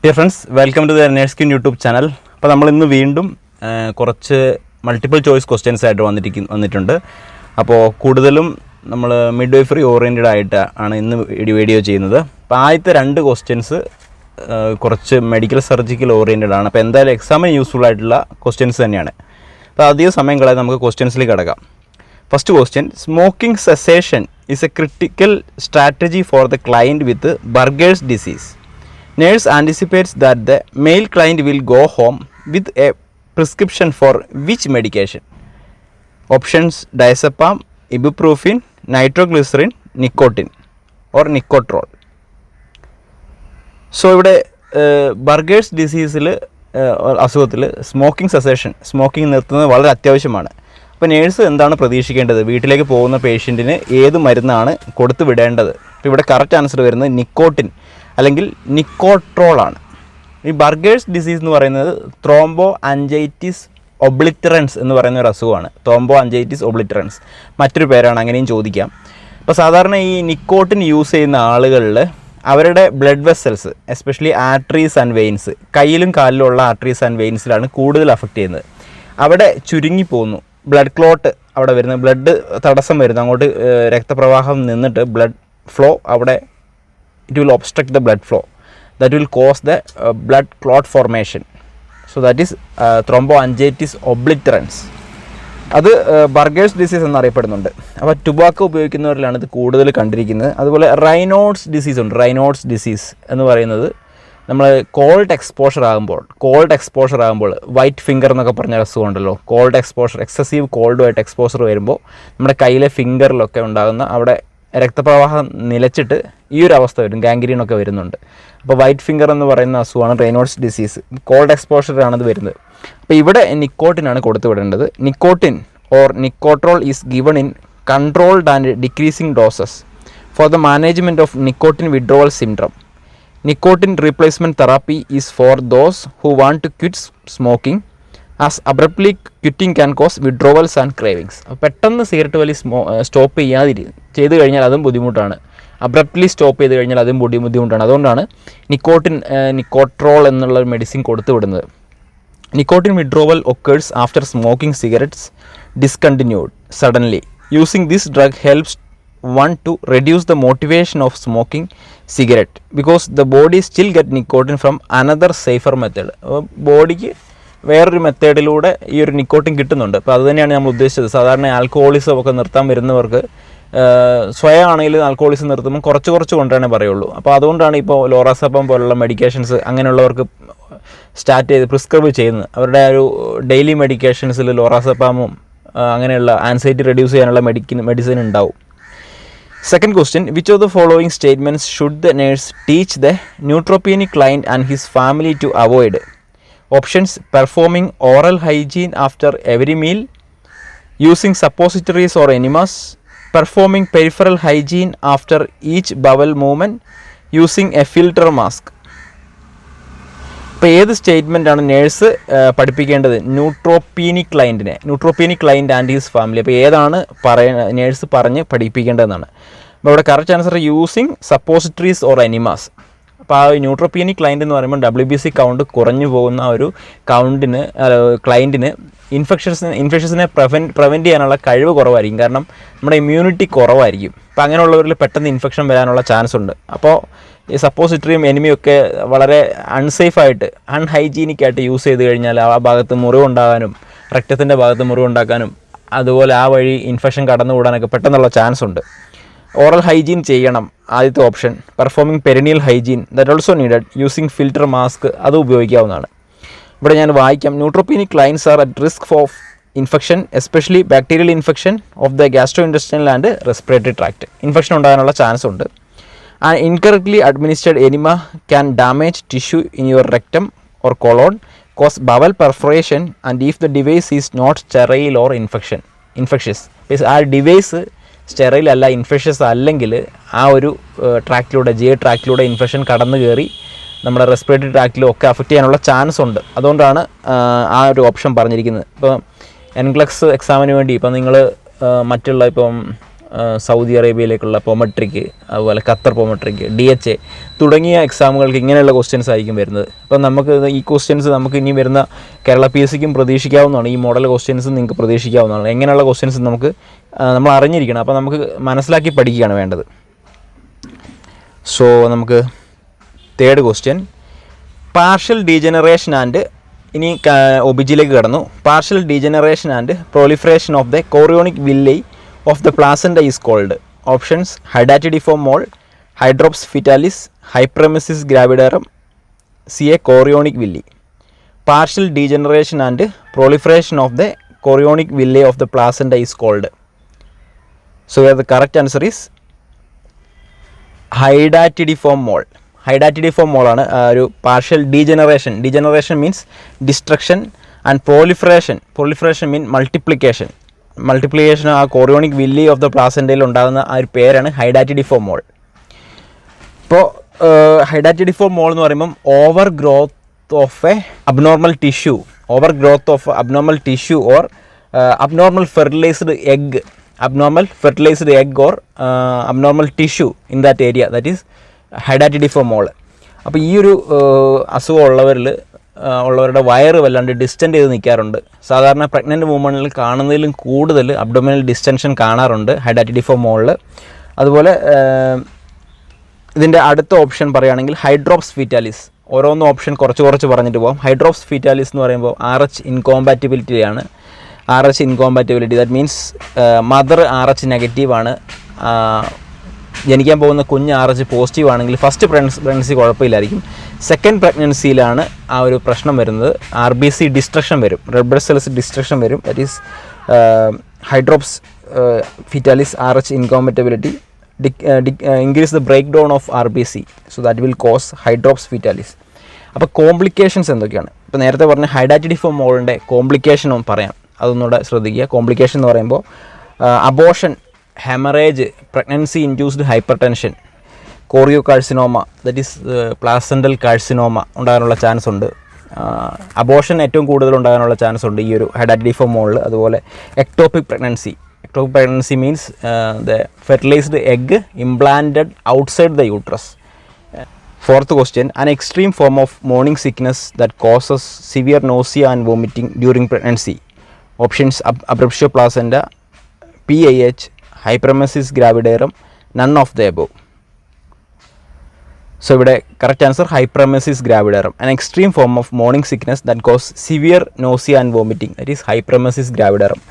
Dear friends, welcome to the Nerdskin YouTube channel. അപ്പോൾ നമ്മൾ ഇന്ന് വീണ്ടും കുറച്ച് മൾട്ടിപ്പിൾ ചോയ്സ് ക്വസ്റ്റ്യൻസ് ആയിട്ട് വന്നിട്ടുണ്ട്. അപ്പോൾ കൂടുതലും നമ്മൾ മിഡ്വൈഫറി ഓറിയൻറ്റഡ് ആയിട്ട് ആണ് ഇന്ന് വീഡിയോ ചെയ്യുന്നത്. അപ്പോൾ ആദ്യത്തെ രണ്ട് ക്വസ്റ്റ്യൻസ് കുറച്ച് മെഡിക്കൽ സർജിക്കൽ ഓറിയൻറ്റഡ് ആണ്. അപ്പോൾ എന്തായാലും എക്സാമിന് യൂസ്ഫുൾ ആയിട്ടുള്ള ക്വസ്റ്റ്യൻസ് തന്നെയാണ്. അപ്പോൾ അധികം സമയം കളയാതെ നമുക്ക് ക്വസ്റ്റ്യൻസിലേക്ക് കിടക്കാം. First question, smoking cessation is A critical strategy for the client with burgers disease. Nurse anticipates that the male client will go home with a prescription for which medication? Options: diazepam, ibuprofen, nitroglycerin, nicotine or nicotrol. So ഇവിടെ burgers ഡിസീസിൽ അസുഖത്തിൽ smoking cessation, smoking നിർത്തുന്നത് വളരെ അത്യാവശ്യമാണ്. അപ്പോൾ nurse എന്താണ് പ്രതീക്ഷിക്കേണ്ടത്? വീട്ടിലേക്ക് പോകുന്ന പേഷ്യൻറ്റിന് ഏത് മരുന്നാണ് കൊടുത്തു വിടേണ്ടത്? അപ്പോൾ ഇവിടെ കറക്റ്റ് ആൻസർ വരുന്നത് നിക്കോട്ടിൻ അല്ലെങ്കിൽ നിക്കോട്രോൾ ആണ്. ഈ ബർഗേഴ്സ് ഡിസീസ് എന്ന് പറയുന്നത് ത്രോംബോ ആൻജൈറ്റിസ് ഒബ്ലിറ്ററൻസ് എന്ന് പറയുന്ന ഒരു അസുഖമാണ്. ത്രോംബോ ആൻജൈറ്റിസ് ഒബ്ലിറ്ററൻസ് മറ്റൊരു പേരാണ്, അങ്ങനെയും ചോദിക്കാം. അപ്പോൾ സാധാരണ ഈ നിക്കോട്ടിൻ യൂസ് ചെയ്യുന്ന ആളുകളിൽ അവരുടെ blood vessels, especially arteries and veins, കയ്യിലും കാലിലുള്ള ആർട്ടറീസ് ആൻഡ് വെയിൻസിലാണ് കൂടുതൽ അഫക്റ്റ് ചെയ്യുന്നത്. അവിടെ ചുരുങ്ങിപ്പോകുന്നു, ബ്ലഡ് ക്ലോട്ട് അവിടെ വരുന്നത്, ബ്ലഡ് തടസ്സം വരുന്നു, അങ്ങോട്ട് രക്തപ്രവാഹം നിന്നിട്ട് ബ്ലഡ് ഫ്ലോ അവിടെ it will obstruct the blood flow, that will cause the blood clot formation. So that is thromboangiitis obliterans. അത് ബർഗേഴ്സ് ഡിസീസ് എന്നറിയപ്പെടുന്നുണ്ട്. അപ്പോൾ ടുബാക്കോ ഉപയോഗിക്കുന്നവരിലാണ് ഇത് കൂടുതൽ കണ്ടിരിക്കുന്നത്. അതുപോലെ റൈനോഡ്സ് ഡിസീസ് ഉണ്ട്. റൈനോഡ്സ് ഡിസീസ് എന്ന് പറയുന്നത് നമ്മൾ കോൾഡ് എക്സ്പോഷർ ആകുമ്പോൾ വൈറ്റ് ഫിംഗർ എന്നൊക്കെ പറഞ്ഞ അസുഖം ഉണ്ടല്ലോ, കോൾഡ് എക്സ്പോഷർ, എക്സസീവ് കോൾഡുമായിട്ട് എക്സ്പോഷർ വരുമ്പോൾ നമ്മുടെ കയ്യിലെ ഫിംഗറിലൊക്കെ ഉണ്ടാകുന്ന അവിടെ രക്തപ്രവാഹം നിലച്ചിട്ട് ഈ ഒരു അവസ്ഥ വരും, ഗാംഗ്രീനൊക്കെ വരുന്നുണ്ട്. അപ്പോൾ വൈറ്റ് ഫിംഗർ എന്ന് പറയുന്ന അസുഖമാണ് റെയ്നോഡ്സ് ഡിസീസ്. കോൾഡ് എക്സ്പോഷറാണത് വരുന്നത്. അപ്പോൾ ഇവിടെ നിക്കോട്ടിനാണ് കൊടുത്തു വിടേണ്ടത്. Nicotine or Nicotrol is given in controlled and decreasing doses for the management of nicotine withdrawal syndrome. Nicotine replacement therapy is for those who want to quit smoking as abruptly quitting can cause withdrawals and cravings. പെട്ടെന്ന് cigarette വലി stop ചെയ്ത് കഴിഞ്ഞാൽ അതും ബുദ്ധിമുട്ടാണ്. Abruptly stop ചെയ്ത് കഴിഞ്ഞാൽ അതും ബുദ്ധിമുട്ടാണ്. അതുകൊണ്ടാണ് നിക്കോട്രോൾ എന്നുള്ള മെഡിസിൻ കൊടുത്തു വിടുന്നത്. Nicotine withdrawal occurs after smoking cigarettes discontinued suddenly. Using this drug helps one to reduce the motivation of smoking cigarette because the body still get nicotine from another safer method. ബോഡിക്ക് വേറൊരു മെത്തേഡിലൂടെ ഈ ഒരു nicotine കിട്ടുന്നുണ്ട്. അപ്പോൾ അതുതന്നെയാണ് നമ്മൾ ഉദ്ദേശിച്ചത്. സാധാരണ ആൽക്കഹോളിസം ഒക്കെ നിർത്താൻ വരുന്നവർക്ക് സ്വയം ആണെങ്കിലും ആൽക്കഹോളിസം നിർത്തുമ്പോൾ കുറച്ച് കൊണ്ടാണ് പറയുള്ളൂ. അപ്പോൾ അതുകൊണ്ടാണ് ഇപ്പോൾ ലോറാസെപ്പം പോലുള്ള മെഡിക്കേഷൻസ് അങ്ങനെയുള്ളവർക്ക് സ്റ്റാർട്ട് ചെയ്ത് പ്രിസ്ക്രൈബ് ചെയ്യുന്നത്. അവരുടെ ഒരു ഡെയിലി മെഡിക്കേഷൻസിൽ ലോറാസെപ്പാമും അങ്ങനെയുള്ള ആൻസൈറ്റി റെഡ്യൂസ് ചെയ്യാനുള്ള മെഡിസിൻ ഉണ്ടാവും. Second question, which of the following statements should the nurse teach the neutropenic client and his family to avoid? Options: performing oral hygiene after every meal, using suppositories or enemas, performing peripheral hygiene after each bowel movement, using a filter mask. ഇപ്പോൾ ഏത് statement ആണ് nurse പഠിപ്പിക്കേണ്ടത് neutropenic client and his family? അപ്പോൾ ഏതാണ് nurse പറഞ്ഞ് പഠിപ്പിക്കേണ്ടതെന്നാണ്. അപ്പോൾ ഇവിടെ correct answer using suppositories or enemas. അപ്പോൾ ആ ന്യൂട്രോപ്പീനിക് ക്ലയൻറ്റ് എന്ന് പറയുമ്പോൾ WBC കൗണ്ട് കുറഞ്ഞു പോകുന്ന ഒരു ക്ലയൻറ്റിന് ഇൻഫെക്ഷൻസിനെ പ്രിവെൻറ്റ് ചെയ്യാനുള്ള കഴിവ് കുറവായിരിക്കും. കാരണം നമ്മുടെ ഇമ്മ്യൂണിറ്റി കുറവായിരിക്കും. അപ്പോൾ അങ്ങനെയുള്ളവരിൽ പെട്ടെന്ന് ഇൻഫെക്ഷൻ വരാനുള്ള ചാൻസ് ഉണ്ട്. അപ്പോൾ ഈ സപ്പോസിറ്ററിയും എനിമിയൊക്കെ വളരെ അൺസേഫായിട്ട് അൺഹൈജീനിക്കായിട്ട് യൂസ് ചെയ്ത് കഴിഞ്ഞാൽ ആ ഭാഗത്ത് മുറിവുണ്ടാകാനും രക്തത്തിൻ്റെ ഭാഗത്ത് മുറിവുണ്ടാക്കാനും അതുപോലെ ആ വഴി ഇൻഫെക്ഷൻ കടന്നുകൂടാനൊക്കെ പെട്ടെന്നുള്ള ചാൻസ് ഉണ്ട്. ഓറൽ ഹൈജീൻ ചെയ്യണം, ആദ്യത്തെ option. Performing perineal hygiene, that also needed. Using filter mask, അത് ഉപയോഗിക്കാവുന്നതാണ്. ഇവിടെ ഞാൻ വായിക്കാം. Neutropenic clients are at risk of infection, especially bacterial infection of the gastro intestinal and respiratory tract. Infection ഉണ്ടാകാനുള്ള chance ഉണ്ട്. An incorrectly administered enema can damage tissue in your rectum or colon, cause bowel perforation, and if the device is not sterile or infectious. ആ device sterile അല്ല, infectious അല്ലെങ്കിൽ ആ ഒരു ട്രാക്റ്റിലൂടെ ട്രാക്റ്റിലൂടെ infection കടന്നു കയറി നമ്മുടെ റെസ്പിറേറ്ററി ട്രാക്റ്റിലും ഒക്കെ അഫക്റ്റ് ചെയ്യാനുള്ള ചാൻസ് ഉണ്ട്. അതുകൊണ്ടാണ് ആ ഒരു ഓപ്ഷൻ പറഞ്ഞിരിക്കുന്നത്. ഇപ്പോൾ എൻക്ലക്സ് എക്സാമിന് വേണ്ടി ഇപ്പം നിങ്ങൾ മറ്റുള്ള ഇപ്പം സൗദി അറേബ്യയിലേക്കുള്ള പൊമട്രിക്ക്, അതുപോലെ ഖത്തർ പൊമട്രിക്ക്, DHA തുടങ്ങിയ എക്സാമുകൾക്ക് ഇങ്ങനെയുള്ള ക്വസ്റ്റ്യൻസ് ആയിരിക്കും വരുന്നത്. അപ്പം നമുക്ക് ഈ ക്വസ്റ്റ്യൻസ് നമുക്ക് ഇനി വരുന്ന കേരള PSCക്കും പ്രതീക്ഷിക്കാവുന്നതാണ്. ഈ മോഡൽ ക്വസ്റ്റ്യൻസ് നിങ്ങൾക്ക് പ്രതീക്ഷിക്കാവുന്നതാണ്. എങ്ങനെയുള്ള ക്വസ്റ്റ്യൻസ് നമ്മൾ അറിഞ്ഞിരിക്കണം. അപ്പോൾ നമുക്ക് മനസ്സിലാക്കി പഠിക്കുകയാണ് വേണ്ടത്. സോ നമുക്ക് third question, partial degeneration and, ഇനി ഒബിജിയിലേക്ക് കടന്നു. Partial degeneration and proliferation of the chorionic villi of the placenta is called. Options: hydatidiform mole, hydrops fetalis, hyperemesis gravidarum, CA chorionic villi. Partial degeneration and proliferation of the chorionic villi of the placenta is called. So the correct answer is hydatidiform mole. Hydatidiform മോളാണ് ഒരു partial degeneration. Degeneration means destruction and proliferation mean multiplication. ആ chorionic Willy of the പ്ലാസൻഡയിൽ ഉണ്ടാകുന്ന ആ ഒരു പേരാണ് ഹൈഡാറ്റിഡിഫോം മോൾ. ഇപ്പോൾ ഹൈഡാറ്റിഡിഫോം മോൾ എന്ന് പറയുമ്പം over growth of A abnormal tissue or abnormal fertilized egg or abnormal tissue in that area, that is ഹൈഡാറ്റിഡിഫോം മോൾ. അപ്പോൾ ഈ ഒരു അസുഖം ഉള്ളവരുടെ വയറ് വല്ലാണ്ട് ഡിസ്റ്റൻറ്റ് ചെയ്ത് നിൽക്കാറുണ്ട്. സാധാരണ പ്രഗ്നൻറ്റ് വുമണിൽ കാണുന്നതിലും കൂടുതൽ അബ്ഡോമിനൽ ഡിസ്റ്റൻഷൻ കാണാറുണ്ട് ഹൈഡാറ്റിഡിഫോം മോളിൽ. അതുപോലെ ഇതിൻ്റെ അടുത്ത ഓപ്ഷൻ പറയുകയാണെങ്കിൽ ഹൈഡ്രോപ്സ് ഫീറ്റാലിസ്. ഓരോന്നും ഓപ്ഷൻ കുറച്ച് പറഞ്ഞിട്ട് പോകാം. ഹൈഡ്രോപ്സ് ഫീറ്റാലിസ് എന്ന് പറയുമ്പോൾ RH ഇൻകോമ്പാറ്റിബിലിറ്റിയാണ്. RH incompatibility, that means mother RH നെഗറ്റീവാണ്, ജനിക്കാൻ പോകുന്ന കുഞ്ഞ് RH പോസിറ്റീവ് ആണെങ്കിൽ ഫസ്റ്റ് പ്രഗ്നൻസി കുഴപ്പമില്ലായിരിക്കും. സെക്കൻഡ് പ്രഗ്നൻസിയിലാണ് ആ ഒരു പ്രശ്നം വരുന്നത്. RBC ഡിസ്ട്രക്ഷൻ വരും, റെഡ് ബ്ലഡ് സെൽസ് ഡിസ്ട്രക്ഷൻ വരും. That is hydrops fetalis RH incompatibility increase the breakdown of RBC, so that will cause hydrops fetalis. അപ്പോൾ കോംപ്ലിക്കേഷൻസ് എന്തൊക്കെയാണ്? ഇപ്പോൾ നേരത്തെ പറഞ്ഞ ഹൈഡാറ്റിഡിഫോം മോളിൻ്റെ കോംപ്ലിക്കേഷനും പറയാം, അതൊന്നുകൂടെ ശ്രദ്ധിക്കുക. കോംപ്ലിക്കേഷൻ എന്ന് പറയുമ്പോൾ abortion, haemorrhage, pregnancy induced hypertension, choriocarcinoma, that is placental carcinoma ഉണ്ടാകാനുള്ള ചാൻസ് ഉണ്ട്. അബോർഷൻ ഏറ്റവും കൂടുതൽ ഉണ്ടാകാനുള്ള ചാൻസ് ഉണ്ട് ഈ ഒരു ഹൈഡാറ്റിഡിഫോം മോളിൽ. അതുപോലെ ectopic pregnancy means the fertilized egg implanted outside the uterus. Fourth question, an extreme form of morning sickness that causes severe nausea and vomiting during pregnancy. Options: abruptio placenta, PIH, hyperemesis gravidarum, none of the above. So ഇവിടെ correct answer hyperemesis gravidarum, an extreme form of morning sickness that causes severe nausea and vomiting, that is hyperemesis gravidarum.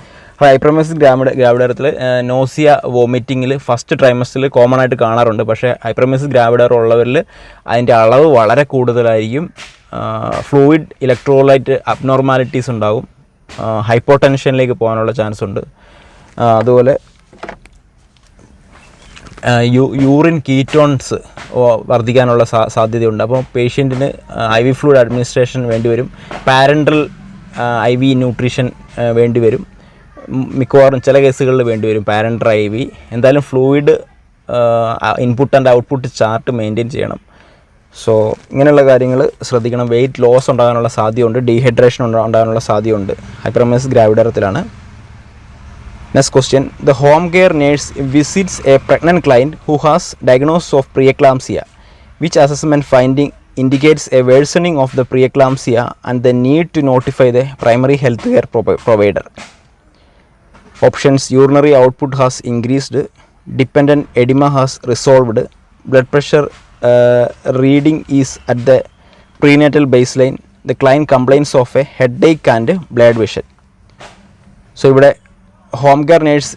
Hyperemesis ഗ്രാവിഡറത്തിൽ nausea, വോമിറ്റിങ്ങിൽ first ട്രൈമസ്റ്ററിൽ common ആയിട്ട് കാണാറുണ്ട്. പക്ഷേ ഹൈപ്രമെസിസ് ഗ്രാവിഡർ ഉള്ളവരിൽ അതിൻ്റെ അളവ് വളരെ കൂടുതലായിരിക്കും. ഫ്ലൂയിഡ് ഇലക്ട്രോലൈറ്റ് അബ്നോർമാലിറ്റീസ് ഉണ്ടാകും, ഹൈപ്പോടെൻഷനിലേക്ക് പോകാനുള്ള ചാൻസ് ഉണ്ട്. അതുപോലെ യൂറിൻ കീറ്റോൺസ് വർദ്ധിക്കാനുള്ള സാധ്യതയുണ്ട്. അപ്പോൾ പേഷ്യൻറ്റിന് IV ഫ്ലൂയിഡ് അഡ്മിനിസ്ട്രേഷൻ വേണ്ടിവരും, പാരൻ്റൽ IV ന്യൂട്രീഷൻ വേണ്ടിവരും, മിക്കവാറും ചില കേസുകളിൽ വേണ്ടിവരും പാരൻ്റൽ IV. എന്തായാലും fluid input and output chart maintain ചെയ്യണം. സോ ഇങ്ങനെയുള്ള കാര്യങ്ങൾ ശ്രദ്ധിക്കണം. വെയിറ്റ് ലോസ് ഉണ്ടാകാനുള്ള സാധ്യതയുണ്ട്, ഡീഹൈഡ്രേഷൻ ഉണ്ടാകാനുള്ള സാധ്യതയുണ്ട് ഹൈപ്പർമെസിസ് ഗ്രാവിഡറത്തിലാണ്. Next question, the home care nurse visits a pregnant client who has diagnosis of preeclampsia. Which assessment finding indicates a worsening of the preeclampsia and the need to notify the primary health care provider. Options: urinary output has increased, dependent edema has resolved, blood pressure reading is at the prenatal baseline, the client complains of a headache and blurred vision. So ഇവിടെ home care nurse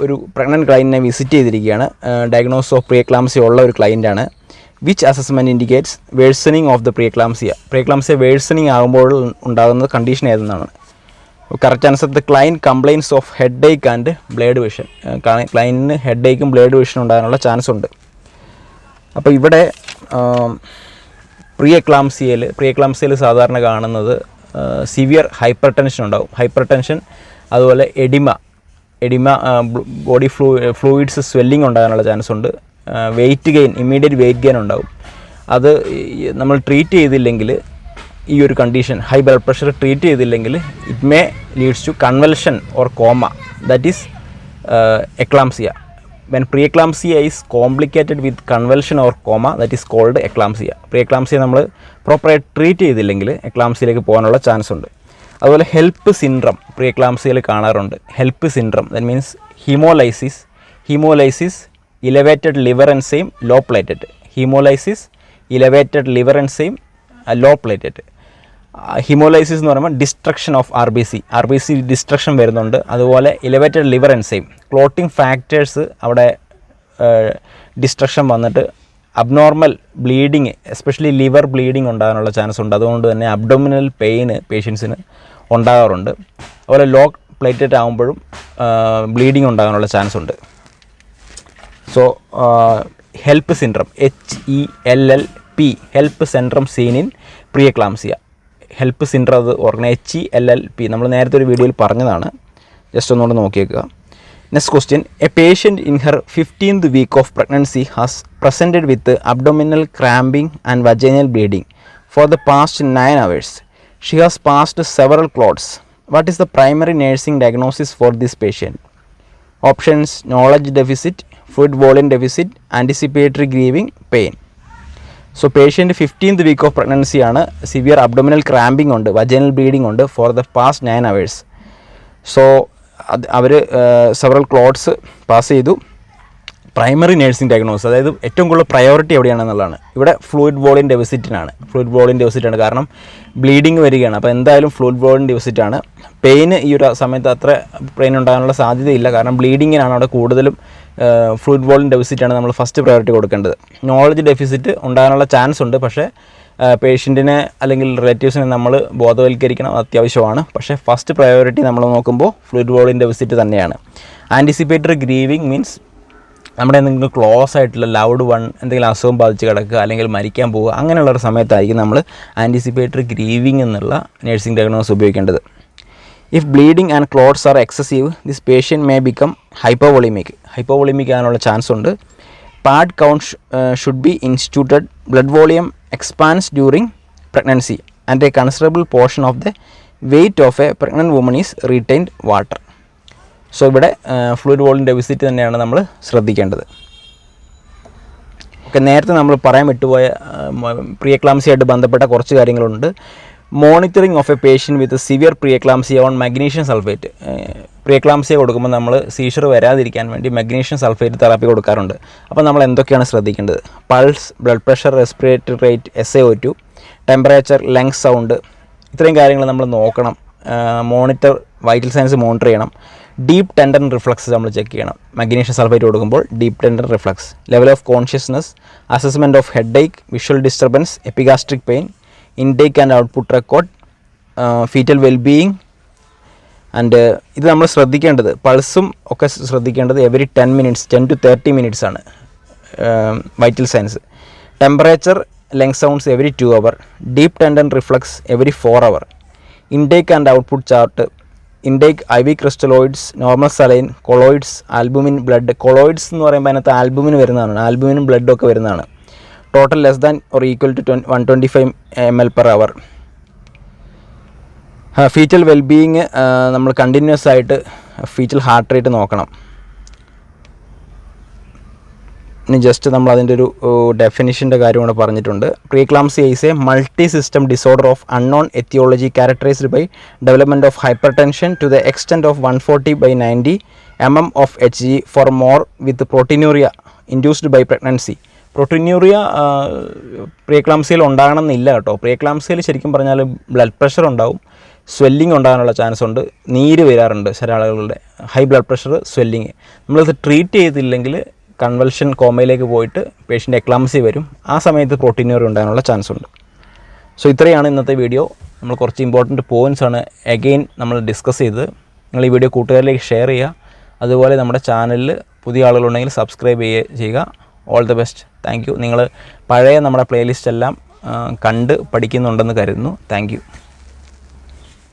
ഒരു pregnant ക്ലയൻറ്റിനെ visit ചെയ്തിരിക്കുകയാണ്. Diagnosis of preeclampsia ഉള്ള ഒരു ക്ലയൻറ്റാണ്. Which assessment indicates worsening of the preeclampsia. Preeclampsia worsening ആകുമ്പോൾ ഉണ്ടാകുന്ന condition ഏതെന്നാണ്. Correct answer, the client complains of headache and blurred vision. ക്ലയൻറ്റിന് ഹെഡേക്കും ബ്ലേഡ് വിഷനും ഉണ്ടാകാനുള്ള ചാൻസ് ഉണ്ട്. അപ്പോൾ ഇവിടെ പ്രിയക്ലാംസിയയിൽ സാധാരണ കാണുന്നത് സിവിയർ ഹൈപ്പർ ടെൻഷൻ ഉണ്ടാകും. ഹൈപ്പർ ടെൻഷൻ, അതുപോലെ എഡിമ, ബോഡി ഫ്ലൂയിഡ്സ് സ്വെല്ലിംഗ് ഉണ്ടാകാനുള്ള ചാൻസ് ഉണ്ട്. Weight gain, immediate wait gain ഉണ്ടാകും. അത് നമ്മൾ ട്രീറ്റ് ചെയ്തില്ലെങ്കിൽ, ഈ ഒരു condition high blood pressure treat ചെയ്തില്ലെങ്കിൽ it may leads to convulsion or coma, that is eclampsia. when preeclampsia is complicated with convulsion or coma, that is called eclampsia. Preeclampsia നമ്മൾ പ്രോപ്പറായിട്ട് treat ചെയ്തില്ലെങ്കിൽ എക്ലാംസിയയിലേക്ക് പോകാനുള്ള ചാൻസ് ഉണ്ട്. അതുപോലെ ഹെൽപ്പ് സിൻഡ്രം പ്രീക്ലാംസിയയിൽ കാണാറുണ്ട്. HELLP syndrome that means haemolysis elevated liver enzyme low platelet. Haemolysis elevated liver enzyme low platelet. Haemolysis എന്ന് പറയുമ്പോൾ destruction of R B C destruction വരുന്നുണ്ട്. അതുപോലെ elevated liver enzyme clotting factors അവിടെ destruction വന്നിട്ട് abnormal bleeding especially liver bleeding ഉണ്ടാകാനുള്ള chance ഉണ്ട്. അതുകൊണ്ട് തന്നെ അബ്ഡോമിനൽ പെയിന് പേഷ്യൻസിന് ഉണ്ടാകാറുണ്ട്. അതുപോലെ ലോ പ്ലേറ്റഡ് ആകുമ്പോഴും ബ്ലീഡിങ് ഉണ്ടാകാനുള്ള ചാൻസ് ഉണ്ട്. So HELLP syndrome HELLP HELLP syndrome seen in പ്രീക്ലാംസിയ. Help syndrome അത് ഓർക്കണം, HELLP നമ്മൾ നേരത്തെ ഒരു വീഡിയോയിൽ പറഞ്ഞതാണ്. ജസ്റ്റ് ഒന്നുകൊണ്ട് നോക്കിയേക്കുക. Next question, a patient in her 15th week of pregnancy has presented with abdominal cramping and vaginal bleeding for the past 9 hours. She has passed several clots. What is the primary nursing diagnosis for this patient? Options: knowledge deficit, fluid volume deficit, anticipatory grieving, pain. So patient 15th week of pregnancy ആണ്, severe abdominal cramping ഉണ്ട്, vaginal bleeding ഉണ്ട് for the past 9 hours. So our several clots pass ചെയ്തു. Primary nursing diagnosis, അതായത് ഏറ്റവും കൂടുതൽ priority എവിടെയാണെന്നുള്ളതാണ്. ഇവിടെ fluid volume ഡെഫിസിറ്റാണ്. കാരണം bleeding വരികയാണ്. അപ്പോൾ എന്തായാലും ഫ്ലൂയിഡ് വോളിയം ഡെഫിസിറ്റാണ്. പെയിന് ഈ ഒരു സമയത്ത് അത്ര പെയിൻ ഉണ്ടാകാനുള്ള സാധ്യതയില്ല. കാരണം ബ്ലീഡിങ്ങിനാണ് അവിടെ കൂടുതലും. ഫ്ലൂയിഡ് വോളിയം ഡെഫിസിറ്റാണ് നമ്മൾ ഫസ്റ്റ് പ്രയോറിറ്റി കൊടുക്കേണ്ടത്. നോളജ് ഡെഫിസിറ്റ് ഉണ്ടാകാനുള്ള ചാൻസ് ഉണ്ട്. പക്ഷേ പേഷ്യൻറ്റിനെ അല്ലെങ്കിൽ റിലേറ്റീവ്സിനെ നമ്മൾ ബോധവൽക്കരിക്കണം, അത്യാവശ്യമാണ്. പക്ഷേ ഫസ്റ്റ് പ്രയോറിറ്റി നമ്മൾ നോക്കുമ്പോൾ ഫ്ലൂയിഡ് വോളിയം ഡെഫിസിറ്റ് തന്നെയാണ്. ആൻറ്റിസിപ്പേറ്ററി ഗ്രീവിങ് മീൻസ് നമ്മുടെ എന്തെങ്കിലും ക്ലോസ് ആയിട്ടുള്ള ലൗഡ് വൺ എന്തെങ്കിലും അസുഖം ബാധിച്ച് കിടക്കുക അല്ലെങ്കിൽ മരിക്കാൻ പോവുക അങ്ങനെയുള്ളൊരു സമയത്തായിരിക്കും നമ്മൾ ആൻറ്റിസിപ്പേറ്ററി ഗ്രീവിങ് എന്നുള്ള നഴ്സിംഗ് ഡയഗ്നോസ് ഉപയോഗിക്കേണ്ടത്. If bleeding and clots are excessive, this patient may become hypovolemic ആകാനുള്ള ചാൻസ് ഉണ്ട്. Pad count should be instituted. Blood volume expands during pregnancy and a considerable portion of the weight of a pregnant woman is retained water. So ഇവിടെ fluid volume deficit തന്നെയാണ് നമ്മൾ ശ്രദ്ധിക്കേണ്ടത്. Okay, നേരത്തെ നമ്മൾ പറയാൻ വിട്ടുപോയ പ്രീക്ലാംസിയായിട്ട് ബന്ധപ്പെട്ട കുറച്ച് കാര്യങ്ങളുണ്ട്. Monitoring of a patient with severe preeclampsia on magnesium sulphate. Preeclampsia കൊടുക്കുമ്പോൾ നമ്മൾ സീഷർ വരാതിരിക്കാൻ വേണ്ടി മഗ്നീഷ്യം സൾഫേറ്റ് തെറാപ്പി കൊടുക്കാറുണ്ട്. അപ്പോൾ നമ്മൾ എന്തൊക്കെയാണ് ശ്രദ്ധിക്കേണ്ടത്? Pulse, blood pressure, respiratory rate, SaO2, temperature, lungs sound, ഇത്രയും കാര്യങ്ങൾ നമ്മൾ നോക്കണം. മോണിറ്റർ വൈറ്റൽ സയൻസ് മോണിറ്റർ ചെയ്യണം. ഡീപ്പ് ടെൻഡൻ റിഫ്ലക്സ് നമ്മൾ ചെക്ക് ചെയ്യണം. മഗ്നീഷ്യം സൾഫേറ്റ് കൊടുക്കുമ്പോൾ deep tendon reflex. Level of consciousness, assessment of headache, visual disturbance, epigastric pain, intake and output record, fetal wellbeing. And ഇത് നമ്മൾ ശ്രദ്ധിക്കേണ്ടത്, പൾസും ഒക്കെ ശ്രദ്ധിക്കേണ്ടത് എവറി 10 to 30 minutes ആണ് vital signs. Temperature, lung sounds every 2 hours. Deep tendon reflex every 4 hours. Intake and output chart, intake IV crystalloids, normal saline, colloids, albumin, blood. Colloids എന്ന് പറയുമ്പോൾ അതിനകത്ത് ആൽബുമിൻ വരുന്നതാണ്, ആൽബുമിനും ബ്ലഡും ഒക്കെ വരുന്നതാണ്. Total less than or equal to 125 ml/hour. Foetal wellbeing നമ്മൾ continuous ആയിട്ട് ഫീറ്റൽ ഹാർട്ട് റേറ്റ് നോക്കണം. ഇനി ജസ്റ്റ് നമ്മൾ അതിൻ്റെ ഒരു ഡെഫിനിഷൻ്റെ കാര്യം കൂടെ പറഞ്ഞിട്ടുണ്ട്. Preeclampsia is a multi system disorder of unknown aetiology characterised by development of hypertension to the extent of 140/90 mm of Hg for more with proteinuria induced by pregnancy. പ്രൊട്ടീന്യൂറിയ പ്രീക്ലാംസിയയിൽ ഉണ്ടാകണമെന്നില്ല കേട്ടോ. പ്രീക്ലാംസിയയിൽ ശരിക്കും പറഞ്ഞാൽ ബ്ലഡ് പ്രഷർ ഉണ്ടാവും, swelling ഉണ്ടാകാനുള്ള chance ഉണ്ട്, നീര് വരാറുണ്ട് ചില ആളുകളുടെ, ഹൈ ബ്ലഡ് പ്രഷർ, സ്വെല്ലിങ്. നമ്മളിത് ട്രീറ്റ് ചെയ്തില്ലെങ്കിൽ കൺവൾഷൻ കോമയിലേക്ക് പോയിട്ട് പേഷ്യൻ്റ് എക്ലാംസി വരും. ആ സമയത്ത് പ്രോട്ടീനൂറിയ ഉണ്ടാകാനുള്ള ചാൻസ് ഉണ്ട്. സോ ഇത്രയാണ് ഇന്നത്തെ വീഡിയോ. നമ്മൾ കുറച്ച് ഇമ്പോർട്ടൻറ്റ് പോയിൻറ്റ്സ് ആണ് അഗെയിൻ നമ്മൾ ഡിസ്കസ് ചെയ്തത്. നിങ്ങൾ ഈ വീഡിയോ കൂട്ടുകാരിലേക്ക് ഷെയർ ചെയ്യുക. അതുപോലെ നമ്മുടെ ചാനലിൽ പുതിയ ആളുകളുണ്ടെങ്കിൽ സബ്സ്ക്രൈബ് ചെയ്യുക. All the best. Thank you. നിങ്ങൾ പഴയ നമ്മുടെ പ്ലേലിസ്റ്റ് എല്ലാം കണ്ട് പഠിക്കുന്നുണ്ടെന്ന് കരുതുന്നു. Thank you.